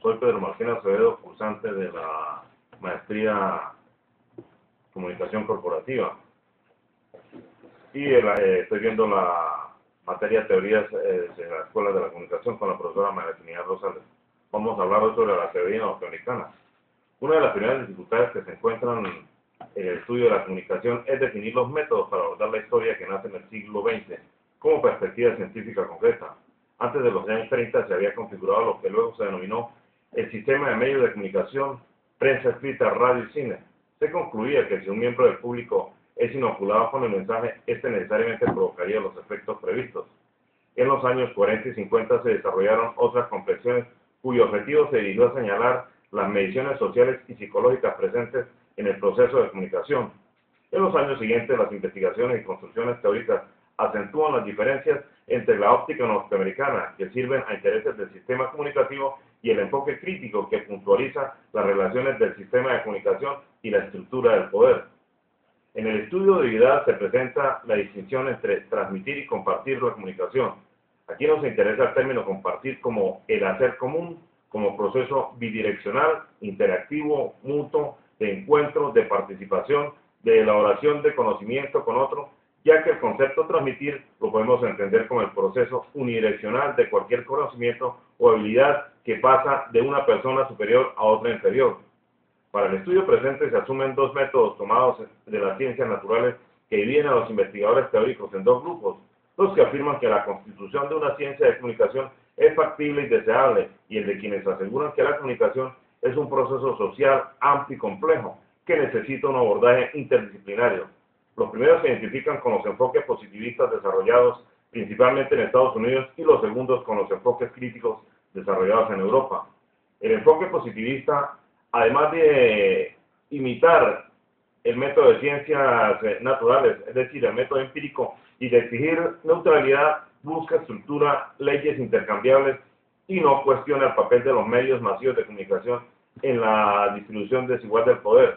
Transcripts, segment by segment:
Soy Pedro Martín Acevedo, cursante de la maestría Comunicación Corporativa y estoy viendo la materia Teorías de la Escuela de la Comunicación con la profesora María Trinidad Rosales. Vamos a hablar hoy sobre la teoría norteamericana. Una de las primeras dificultades que se encuentran en el estudio de la comunicación es definir los métodos para abordar la historia que nace en el siglo XX como perspectiva científica concreta. Antes de los años 30 se había configurado lo que luego se denominó el sistema de medios de comunicación, prensa escrita, radio y cine. Se concluía que si un miembro del público es inoculado con el mensaje, este necesariamente provocaría los efectos previstos. En los años 40 y 50 se desarrollaron otras complexiones cuyo objetivo se dirigió a señalar las mediciones sociales y psicológicas presentes en el proceso de comunicación. En los años siguientes, las investigaciones y construcciones teóricas acentúan las diferencias entre la óptica norteamericana, que sirven a intereses del sistema comunicativo, y el enfoque crítico que puntualiza las relaciones del sistema de comunicación y la estructura del poder. En el estudio de Vidal se presenta la distinción entre transmitir y compartir la comunicación. Aquí nos interesa el término compartir como el hacer común, como proceso bidireccional, interactivo, mutuo, de encuentro, de participación, de elaboración de conocimiento con otro, ya que el concepto transmitir lo podemos entender como el proceso unidireccional de cualquier conocimiento o habilidad que pasa de una persona superior a otra inferior. Para el estudio presente se asumen dos métodos tomados de las ciencias naturales que dividen a los investigadores teóricos en dos grupos: los que afirman que la constitución de una ciencia de comunicación es factible y deseable, y el de quienes aseguran que la comunicación es un proceso social amplio y complejo que necesita un abordaje interdisciplinario. Los primeros se identifican con los enfoques positivistas desarrollados principalmente en Estados Unidos y los segundos con los enfoques críticos desarrollados en Europa. El enfoque positivista, además de imitar el método de ciencias naturales, es decir, el método empírico, y de exigir neutralidad, busca estructura leyes intercambiables y no cuestiona el papel de los medios masivos de comunicación en la distribución desigual del poder.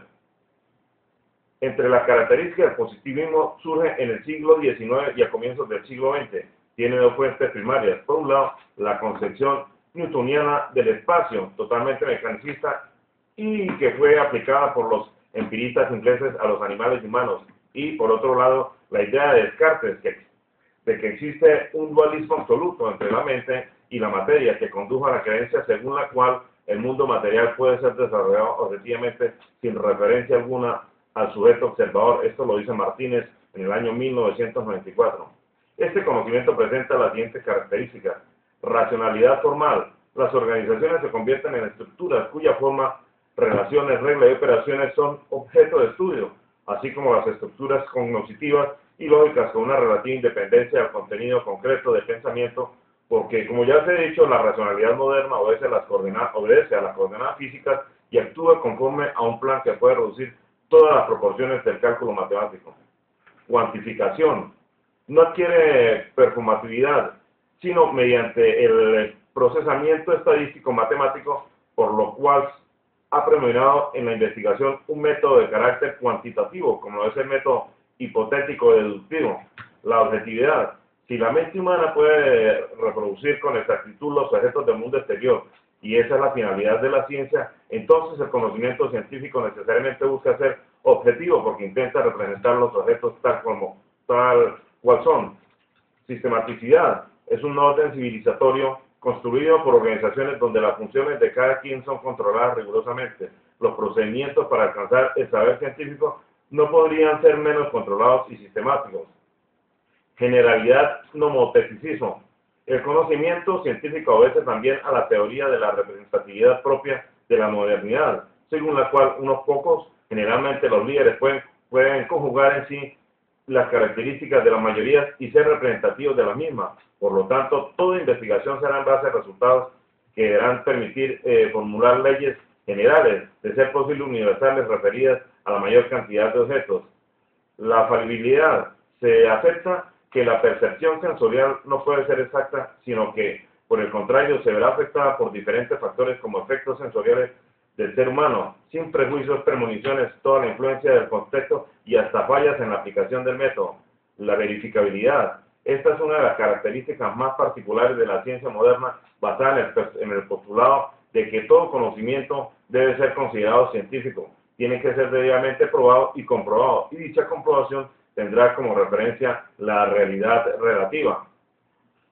Entre las características del positivismo surge en el siglo XIX y a comienzos del siglo XX. Tiene dos fuentes primarias. Por un lado, la concepción newtoniana del espacio, totalmente mecanicista, y que fue aplicada por los empiristas ingleses a los animales humanos. Y por otro lado, la idea de Descartes de que existe un dualismo absoluto entre la mente y la materia, que condujo a la creencia según la cual el mundo material puede ser desarrollado objetivamente sin referencia alguna al sujeto observador. Esto lo dice Martínez en el año 1994. Este conocimiento presenta las siguientes características: racionalidad formal. Las organizaciones se convierten en estructuras cuya forma, relaciones, reglas y operaciones son objeto de estudio, así como las estructuras cognitivas y lógicas con una relativa independencia del contenido concreto de pensamiento, porque, como ya se ha dicho, la racionalidad moderna obedece a las coordenadas físicas y actúa conforme a un plan que puede reducir todas las proporciones del cálculo matemático. Cuantificación. No adquiere performatividad, sino mediante el procesamiento estadístico matemático, por lo cual ha predominado en la investigación un método de carácter cuantitativo, como es el método hipotético deductivo. La objetividad. Si la mente humana puede reproducir con exactitud los objetos del mundo exterior, y esa es la finalidad de la ciencia, entonces el conocimiento científico necesariamente busca ser objetivo, porque intenta representar los objetos tal cual son. Sistematicidad. Es un orden civilizatorio construido por organizaciones donde las funciones de cada quien son controladas rigurosamente. Los procedimientos para alcanzar el saber científico no podrían ser menos controlados y sistemáticos. Generalidad, nomoteticismo. El conocimiento científico obedece también a la teoría de la representatividad propia de la modernidad, según la cual unos pocos, generalmente los líderes, pueden conjugar en sí las características de la mayoría y ser representativos de la misma. Por lo tanto, toda investigación será en base a resultados que deberán permitir formular leyes generales, de ser posible universales, referidas a la mayor cantidad de objetos. La falibilidad. Se acepta que la percepción sensorial no puede ser exacta, sino que, por el contrario, se verá afectada por diferentes factores como efectos sensoriales del ser humano, sin prejuicios, premoniciones, toda la influencia del contexto y hasta fallas en la aplicación del método. La verificabilidad. Esta es una de las características más particulares de la ciencia moderna, basada en el postulado de que todo conocimiento debe ser considerado científico, tiene que ser debidamente probado y comprobado, y dicha comprobación tendrá como referencia la realidad relativa.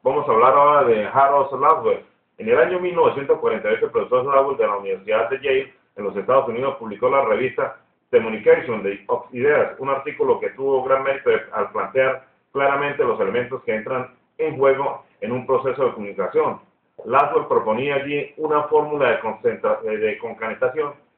Vamos a hablar ahora de Harold Laswell. En el año 1948, el profesor Laswell de la Universidad de Yale, en los Estados Unidos, publicó la revista Communication of Ideas, un artículo que tuvo gran mérito al plantear claramente los elementos que entran en juego en un proceso de comunicación. Laswell proponía allí una fórmula de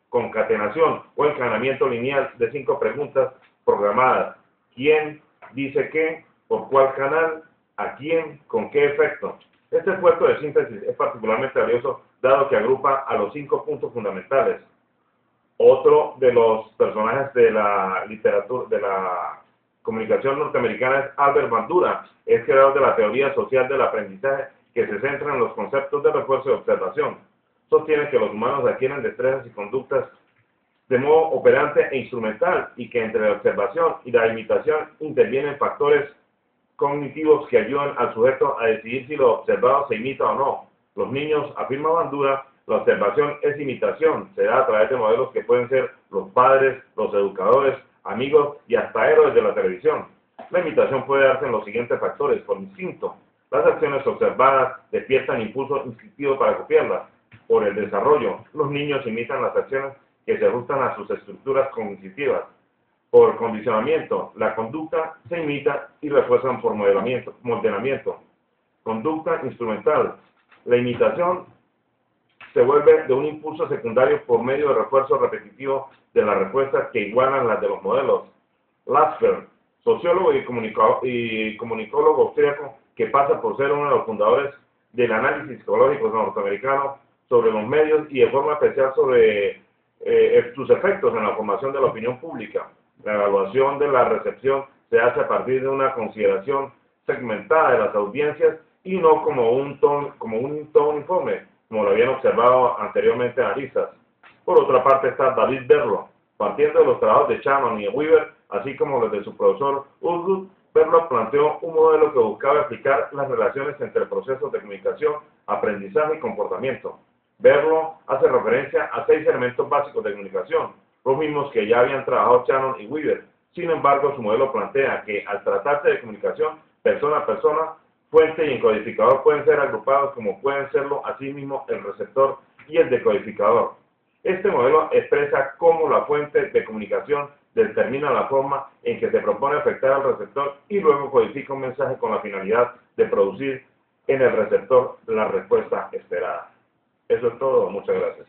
concatenación o encadenamiento lineal de 5 preguntas programadas. ¿Quién dice qué? ¿Por cuál canal? ¿A quién? ¿Con qué efecto? Este esfuerzo de síntesis es particularmente valioso dado que agrupa a los 5 puntos fundamentales. Otro de los personajes de la literatura, de la comunicación norteamericana es Albert Bandura, es creador de la teoría social del aprendizaje que se centra en los conceptos de refuerzo y observación. Sostiene que los humanos adquieren destrezas y conductas de modo operante e instrumental y que entre la observación y la imitación intervienen factores cognitivos que ayudan al sujeto a decidir si lo observado se imita o no. Los niños, afirma Bandura, la observación es imitación, se da a través de modelos que pueden ser los padres, los educadores, amigos y hasta héroes de la televisión. La imitación puede darse en los siguientes factores: por instinto. Las acciones observadas despiertan impulso instintivo para copiarlas. Por el desarrollo, los niños imitan las acciones que se ajustan a sus estructuras cognitivas. Por condicionamiento, la conducta se imita y refuerzan por modelamiento. Conducta instrumental. La imitación se vuelve de un impulso secundario por medio de refuerzo repetitivo de las respuestas que igualan las de los modelos. Laswell, sociólogo y comunicólogo austríaco que pasa por ser uno de los fundadores del análisis psicológico norteamericano sobre los medios y de forma especial sobre sus efectos en la formación de la opinión pública. La evaluación de la recepción se hace a partir de una consideración segmentada de las audiencias y no como un todo uniforme, como lo habían observado anteriormente analistas. Por otra parte está David Berlo. Partiendo de los trabajos de Shannon y Weaver, así como los de su profesor Ulrich, Berlo planteó un modelo que buscaba explicar las relaciones entre procesos de comunicación, aprendizaje y comportamiento. Berlo hace referencia a 6 elementos básicos de comunicación, los mismos que ya habían trabajado Shannon y Weaver. Sin embargo, su modelo plantea que al tratarse de comunicación persona a persona, fuente y encodificador pueden ser agrupados como pueden serlo asimismo el receptor y el decodificador. Este modelo expresa cómo la fuente de comunicación determina la forma en que se propone afectar al receptor y luego codifica un mensaje con la finalidad de producir en el receptor la respuesta esperada. Eso es todo. Muchas gracias.